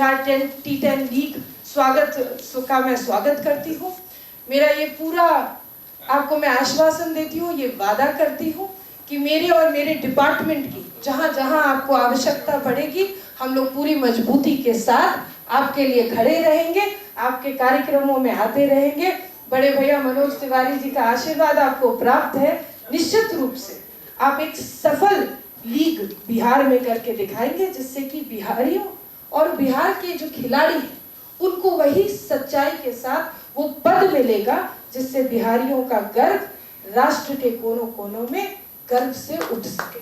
Bihar T10 league का मैं स्वागत करती हूँ। मेरा ये पूरा आपको मैं आश्वासन देती हूँ, ये वादा करती हूँ कि मेरे और मेरे डिपार्टमेंट की जहाँ जहाँ आपको आवश्यकता पड़ेगी, हम लोग पूरी मजबूती के साथ आपके लिए खड़े रहेंगे, आपके कार्यक्रमों में आते रहेंगे। बड़े भैया मनोज तिवारी जी का आशीर्वाद आपको प्राप्त है। निश्चित रूप से आप एक सफल लीग बिहार में करके दिखाएंगे, जिससे कि बिहारियों और बिहार के जो खिलाड़ी हैं उनको वही सच्चाई के साथ वो पद मिलेगा, जिससे बिहारियों का गर्व राष्ट्र के कोनों कोनों में गर्व से उठ सके।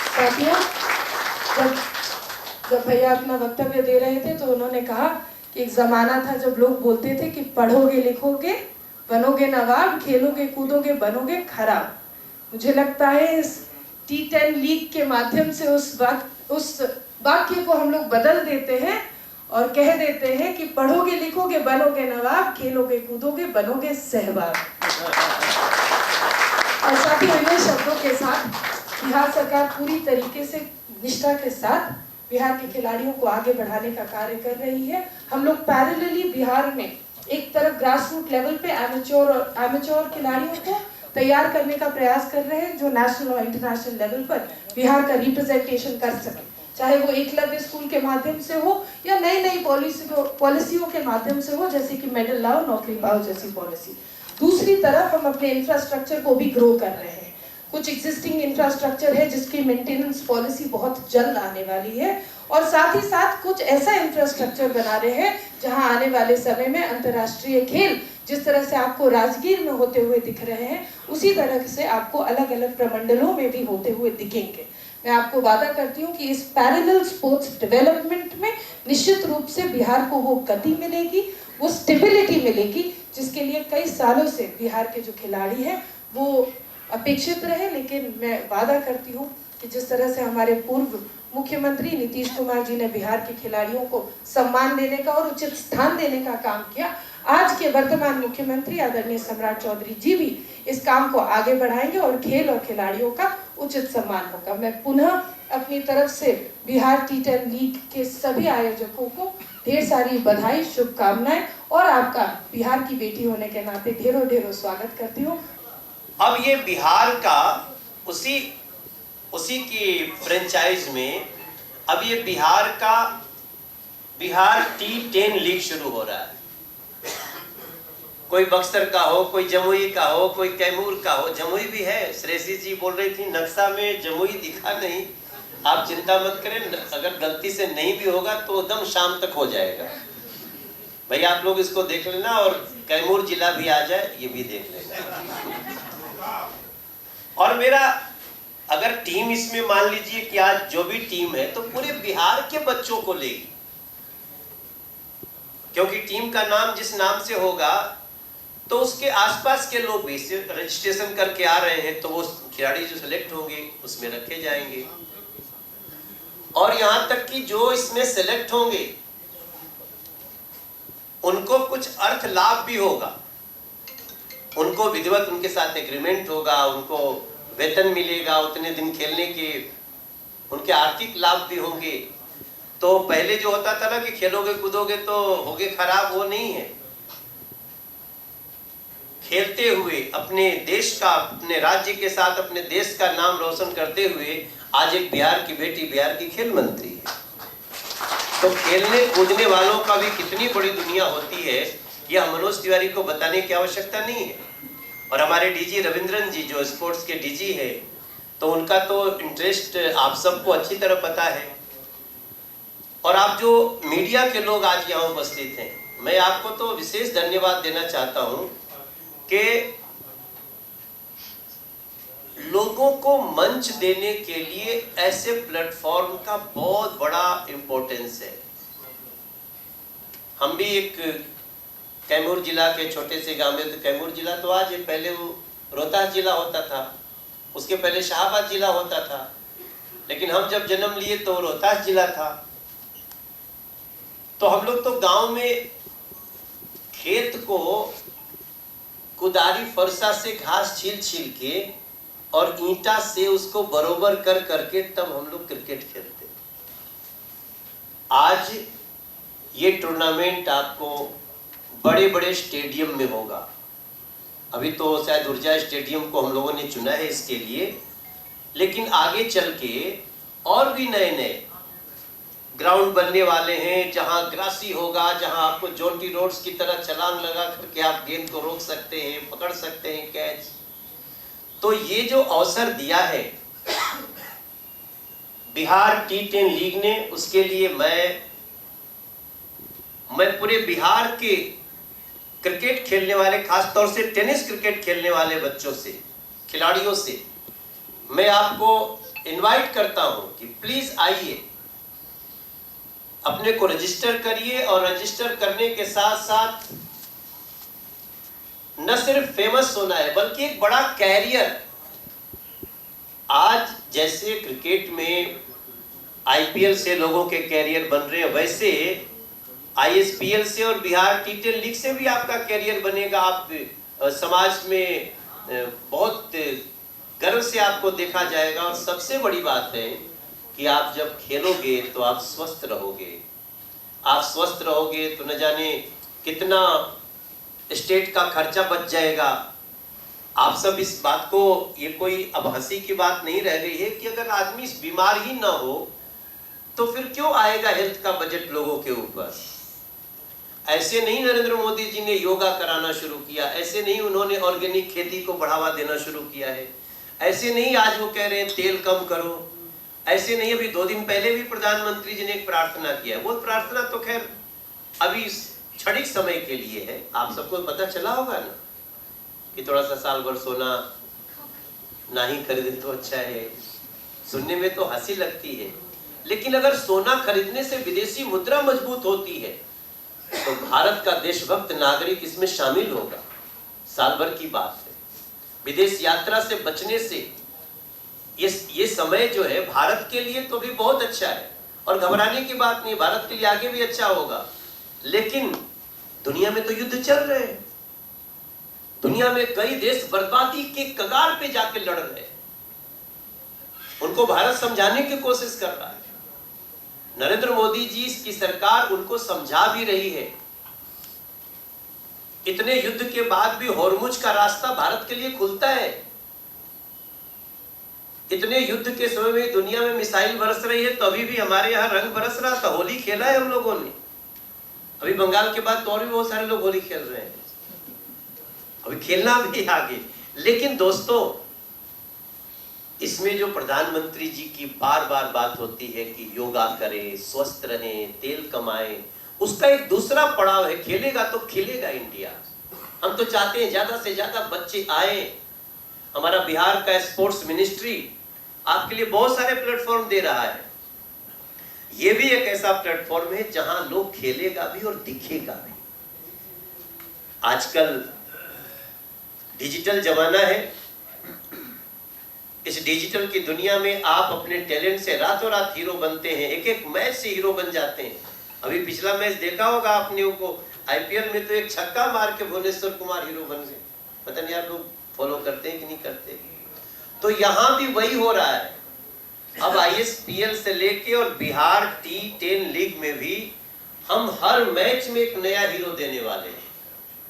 साथियों, जब भैया अपना वक्तव्य दे रहे थे तो उन्होंने कहा कि एक जमाना था जब लोग बोलते थे कि पढ़ोगे लिखोगे बनोगे नवाब, खेलोगे कूदोगे बनोगे खराब। मुझे लगता है इस T10 लीग के माध्यम से उस वाक्य को हम लोग बदल देते हैं और कह देते हैं कि पढ़ोगे लिखोगे बनोगे नवाब, खेलोगे कूदोगे बनोगे सहवाग। और साथ ही अन्य शब्दों के साथ बिहार सरकार पूरी तरीके से निष्ठा के साथ बिहार के खिलाड़ियों को आगे बढ़ाने का कार्य कर रही है। हम लोग पैरेलली बिहार में एक तरफ ग्रास रूट लेवल पे एमेच्योर खिलाड़ियों को तैयार करने का प्रयास कर रहे हैं, जो नेशनल और इंटरनेशनल लेवल पर बिहार का रिप्रेजेंटेशन कर सके, चाहे वो एकलव्य स्कूल के माध्यम से हो या नई नई पॉलिसियों के माध्यम से हो, जैसे कि मेडल लाओ नौकरी पाओ जैसी पॉलिसी। दूसरी तरफ हम अपने इंफ्रास्ट्रक्चर को भी ग्रो कर रहे हैं। कुछ एग्जिस्टिंग इंफ्रास्ट्रक्चर है जिसकी मेंटेनेंस पॉलिसी बहुत जल्द आने वाली है, और साथ ही साथ कुछ ऐसा इंफ्रास्ट्रक्चर बना रहे हैं जहां आने वाले समय में अंतर्राष्ट्रीय खेल जिस तरह से आपको राजगीर में होते हुए दिख रहे हैं, उसी तरह से आपको अलग अलग प्रमंडलों में भी होते हुए दिखेंगे। मैं आपको वादा करती हूँ कि इस पैरेलल स्पोर्ट्स डेवलपमेंट में निश्चित रूप से बिहार को वो गति मिलेगी, वो स्टेबिलिटी मिलेगी, जिसके लिए कई सालों से बिहार के जो खिलाड़ी हैं वो अपेक्षित रहे। लेकिन मैं वादा करती हूँ कि जिस तरह से हमारे पूर्व मुख्यमंत्री नीतीश कुमार जी ने बिहार के खिलाड़ियों को सम्मान देने का और उचित स्थान देने का काम किया, आज के वर्तमान मुख्यमंत्री आदरणीय सम्राट चौधरी जी भी इस काम को आगे बढ़ाएंगे और खेल और खिलाड़ियों का उचित सम्मान होगा। मैं पुनः अपनी तरफ से बिहार T10 लीग के सभी आयोजकों को ढेर सारी बधाई, शुभकामनाएं और आपका बिहार की बेटी होने के नाते ढेरों ढेरों स्वागत करती हूँ। अब ये बिहार का उसी की फ्रेंचाइज में अब ये बिहार T10 लीग शुरू हो रहा है। कोई बक्सर का हो, कोई जमुई का हो, कोई कैमूर का हो। जमुई भी है, श्रेयसी जी बोल रही थी नक्शा में जमुई दिखा नहीं। आप चिंता मत करें, अगर गलती से नहीं भी होगा तो एकदम शाम तक हो जाएगा। भाई आप लोग इसको देख लेना, और कैमूर जिला भी आ जाए ये भी देख लेना। और मेरा अगर टीम इसमें मान लीजिए कि आज जो भी टीम है तो पूरे बिहार के बच्चों को लेगी, क्योंकि टीम का नाम जिस नाम से होगा तो उसके आसपास के लोग भी रजिस्ट्रेशन करके आ रहे हैं, तो वो खिलाड़ी जो सिलेक्ट होंगे उसमें रखे जाएंगे। और यहां तक कि जो इसमें सिलेक्ट होंगे उनको कुछ अर्थ लाभ भी होगा, उनको विधिवत उनके साथ एग्रीमेंट होगा, उनको वेतन मिलेगा उतने दिन खेलने के, उनके आर्थिक लाभ भी होंगे। तो पहले जो होता था ना कि खेलोगे कूदोगे तो होगे खराब, वो नहीं है। खेलते हुए अपने देश का, अपने राज्य के साथ अपने देश का नाम रोशन करते हुए आज एक बिहार की बेटी बिहार की खेल मंत्री है। तो खेलने कूदने वालों का भी कितनी बड़ी दुनिया होती है, यह मनोज तिवारी को बताने की आवश्यकता नहीं है। और हमारे डीजी रविंद्रन जी जो स्पोर्ट्स के डीजी है, तो उनका तो इंटरेस्ट आप सबको अच्छी तरह पता है। और आप जो मीडिया के लोग आज यहाँ उपस्थित हैं, मैं आपको तो विशेष धन्यवाद देना चाहता हूँ कि लोगों को मंच देने के लिए ऐसे प्लेटफॉर्म का बहुत बड़ा इंपॉर्टेंस है। हम भी एक कैमूर जिला के छोटे से गांव में, तो कैमूर जिला तो आज है, पहले वो रोहतास जिला होता था, उसके पहले शाहबाद जिला होता था, लेकिन हम जब जन्म लिए तो रोहतास जिला था। तो हम लोग तो गांव में खेत को कुदारी फरसा से घास छील के और ईंटा से उसको बरोबर कर करके तब हम लोग क्रिकेट खेलते। आज ये टूर्नामेंट आपको बड़े बड़े स्टेडियम में होगा। अभी तो शायद ऊर्जा स्टेडियम को हम लोगों ने चुना है इसके लिए, लेकिन आगे चल के और भी नए नए ग्राउंड बनने वाले हैं, जहां ग्रासी होगा, जहां आपको जोंटी रोड्स की तरह छलांग लगा करके आप गेंद को रोक सकते हैं, पकड़ सकते हैं कैच। तो ये जो अवसर दिया है बिहार T10 लीग ने, उसके लिए मैं पूरे बिहार के क्रिकेट खेलने वाले, खास तौर से टेनिस क्रिकेट खेलने वाले बच्चों से, खिलाड़ियों से मैं आपको इनवाइट करता हूं कि प्लीज आइए, अपने को रजिस्टर करिए, और रजिस्टर करने के साथ साथ न सिर्फ फेमस होना है बल्कि एक बड़ा कैरियर। आज जैसे क्रिकेट में IPL से लोगों के कैरियर बन रहे हैं, वैसे ISPL से और बिहार T10 लीग से भी आपका कैरियर बनेगा। आप समाज में बहुत गर्व से आपको देखा जाएगा। और सबसे बड़ी बात है कि आप जब खेलोगे तो आप स्वस्थ रहोगे। आप स्वस्थ रहोगे तो न जाने कितना स्टेट का खर्चा बच जाएगा। आप सब इस बात को, ये कोई अब हंसी की बात नहीं रह गई है कि अगर आदमी बीमार ही ना हो तो फिर क्यों आएगा हेल्थ का बजट लोगों के ऊपर। ऐसे नहीं नरेंद्र मोदी जी ने योगा कराना शुरू किया, ऐसे नहीं उन्होंने ऑर्गेनिक खेती को बढ़ावा देना शुरू किया है, ऐसे नहीं आज वो कह रहे हैं तेल कम करो, ऐसे नहीं अभी 2 दिन पहले भी प्रधानमंत्री जी ने एक प्रार्थना किया। वो प्रार्थना तो खैर अभी क्षणिक समय के लिए है। आप सबको पता चला होगा ना कि थोड़ा सा साल भर सोना ना ही खरीदे तो अच्छा है। सुनने में तो हंसी लगती है, लेकिन अगर सोना खरीदने से विदेशी मुद्रा मजबूत होती है तो भारत का देशभक्त नागरिक इसमें शामिल होगा। साल भर की बात है। विदेश यात्रा से बचने से ये समय जो है भारत के लिए तो भी बहुत अच्छा है, और घबराने की बात नहीं, भारत के लिए आगे भी अच्छा होगा। लेकिन दुनिया में तो युद्ध चल रहे हैं, दुनिया में कई देश बर्बादी के कगार पे जाके लड़ रहे हैं। उनको भारत समझाने की कोशिश कर रहा है। नरेंद्र मोदी जी की सरकार उनको समझा भी रही है। इतने युद्ध के बाद भी होर्मुज का रास्ता भारत के लिए खुलता है। इतने युद्ध के समय में दुनिया में मिसाइल बरस रही है तो अभी भी हमारे यहाँ रंग बरस रहा था। होली खेला है हम लोगों ने। अभी बंगाल के बाद तो और भी बहुत सारे लोग होली खेल रहे हैं, अभी खेलना भी आगे। लेकिन दोस्तों, इसमें जो प्रधानमंत्री जी की बार बार बात होती है कि योगा करें, स्वस्थ रहें, तेल कमाएं, उसका एक दूसरा पड़ाव है, खेलेगा तो खिलेगा इंडिया। हम तो चाहते हैं ज्यादा से ज्यादा बच्चे आए। हमारा बिहार का स्पोर्ट्स मिनिस्ट्री आपके लिए बहुत सारे प्लेटफॉर्म दे रहा है। ये भी एक ऐसा प्लेटफॉर्म है जहां लोग खेलेगा भी और दिखेगा भी। आजकल डिजिटल जमाना है। इस डिजिटल की दुनिया में आप अपने टैलेंट से रातों रात हीरो बनते हैं, एक एक मैच से हीरो बन जाते हैं। अभी पिछला मैच देखा होगा आपने को, IPL में तो एक छक्का मार के भुवनेश्वर कुमार हीरो बन गए। पता नहीं आप लोग फॉलो करते हैं कि नहीं करते। तो यहाँ भी वही हो रहा है। अब ISPL से लेके और बिहार T10 लीग में भी हम हर मैच में एक नया हीरो देने वाले हैं,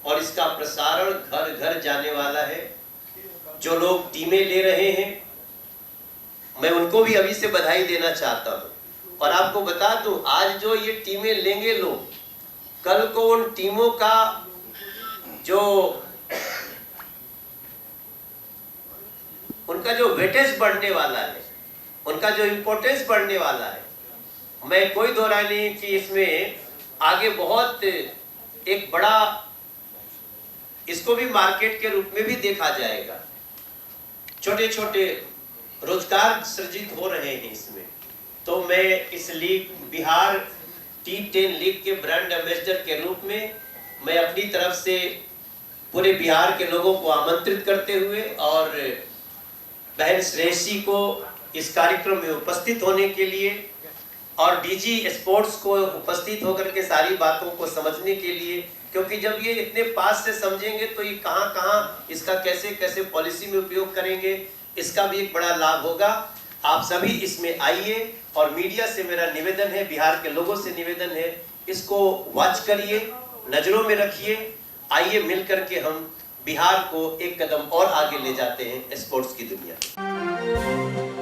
और इसका प्रसारण घर घर जाने वाला है। जो लोग टीमें ले रहे हैं, मैं उनको भी अभी से बधाई देना चाहता हूं। और आपको बता दूं, आज जो ये टीमें लेंगे लोग, कल को उन टीमों का उनका जो वेटेज बढ़ने वाला है, उनका जो इंपोर्टेंस बढ़ने वाला है, मैं कोई दो राय नहीं कि इसमें आगे बहुत एक बड़ा, इसको भी मार्केट के रूप में भी देखा जाएगा। छोटे छोटे रोजगार सृजित हो रहे हैं इसमें। तो मैं इस लीग, बिहार T10 लीग के ब्रांड एम्बेसडर के रूप में मैं अपनी तरफ से पूरे बिहार के लोगों को आमंत्रित करते हुए, और बहन श्रेयसी को इस कार्यक्रम में उपस्थित होने के लिए, और DG स्पोर्ट्स को उपस्थित होकर के सारी बातों को समझने के लिए, क्योंकि जब ये इतने पास से समझेंगे तो ये कहाँ इसका कैसे कैसे पॉलिसी में उपयोग करेंगे, इसका भी एक बड़ा लाभ होगा। आप सभी इसमें आइए और मीडिया से मेरा निवेदन है, बिहार के लोगों से निवेदन है, इसको वॉच करिए, नजरों में रखिए। आइए मिलकर के हम बिहार को एक कदम और आगे ले जाते हैं स्पोर्ट्स की दुनिया में।